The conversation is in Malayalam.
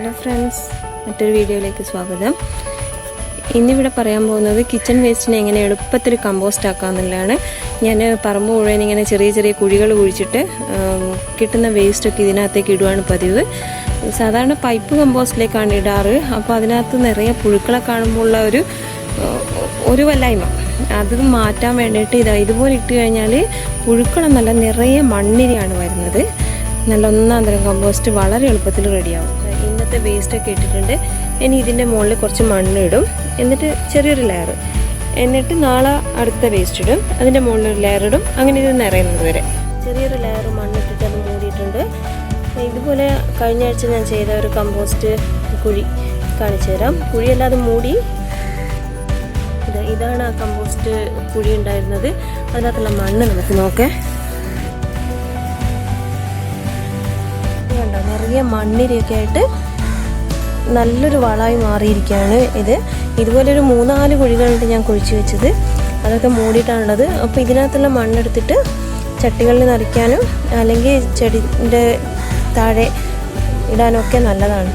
ഹലോ ഫ്രണ്ട്സ്, മറ്റൊരു വീഡിയോയിലേക്ക് സ്വാഗതം. ഇന്നിവിടെ പറയാൻ പോകുന്നത് കിച്ചൺ വേസ്റ്റിനെ എങ്ങനെ എളുപ്പത്തിൽ കമ്പോസ്റ്റ് ആക്കാമെന്നുള്ളതാണ്. ഞാൻ പറമ്പ് മുഴുവൻ ഇങ്ങനെ ചെറിയ ചെറിയ കുഴികൾ കുഴിച്ചിട്ട് കിട്ടുന്ന വേസ്റ്റൊക്കെ ഇതിനകത്തേക്ക് ഇടുകയാണ് പതിവ്. സാധാരണ പൈപ്പ് കമ്പോസ്റ്റിലേക്കാണ് ഇടാറ്. അപ്പോൾ അതിനകത്ത് നിറയെ പുഴുക്കളെ കാണുമ്പോൾ ഉള്ള ഒരു വല്ലായ്മ അത് മാറ്റാൻ വേണ്ടിയിട്ട് ഇതുപോലെ ഇട്ട് കഴിഞ്ഞാൽ പുഴുക്കളെന്നല്ല നിറയെ മണ്ണിരയാണ് വരുന്നത്. നല്ല ഒന്നാം തരം കമ്പോസ്റ്റ് വളരെ എളുപ്പത്തിൽ റെഡിയാവും. ഇന്നത്തെ വേസ്റ്റൊക്കെ ഇട്ടിട്ടുണ്ട്. ഇനി ഇതിൻ്റെ മുകളിൽ കുറച്ച് മണ്ണിടും, എന്നിട്ട് ചെറിയൊരു ലെയർ, എന്നിട്ട് നാളെ അടുത്ത വേസ്റ്റ് ഇടും, അതിൻ്റെ മുകളിലൊരു ലെയർ ഇടും. അങ്ങനെ ഇത് നിറയുന്നത് വരെ ചെറിയൊരു ലെയർ മണ്ണിട്ടിട്ട് അത് മൂടിയിട്ടുണ്ട്. ഇതുപോലെ കഴിഞ്ഞ ആഴ്ച ഞാൻ ചെയ്ത ഒരു കമ്പോസ്റ്റ് കുഴി കാണിച്ചു തരാം. കുഴിയല്ലാതെ മൂടി ഇതാണ് ആ കമ്പോസ്റ്റ് കുഴി ഉണ്ടായിരുന്നത്. അതിനകത്തുള്ള മണ്ണ് നമുക്ക് നോക്കാം. നിറയെ മണ്ണിരയൊക്കെ ആയിട്ട് നല്ലൊരു വളമായി മാറിയിരിക്കുകയാണ് ഇത്. ഇതുപോലൊരു 3-4 കുഴികളുണ്ട് ഞാൻ കുഴിച്ച് വെച്ചത്. അതൊക്കെ മൂടിയിട്ടാണുള്ളത്. അപ്പോൾ ഇതിനകത്തുള്ള മണ്ണെടുത്തിട്ട് ചട്ടികളിൽ നിറയ്ക്കാനും അല്ലെങ്കിൽ ചെടിൻ്റെ താഴെ ഇടാനൊക്കെ നല്ലതാണ്.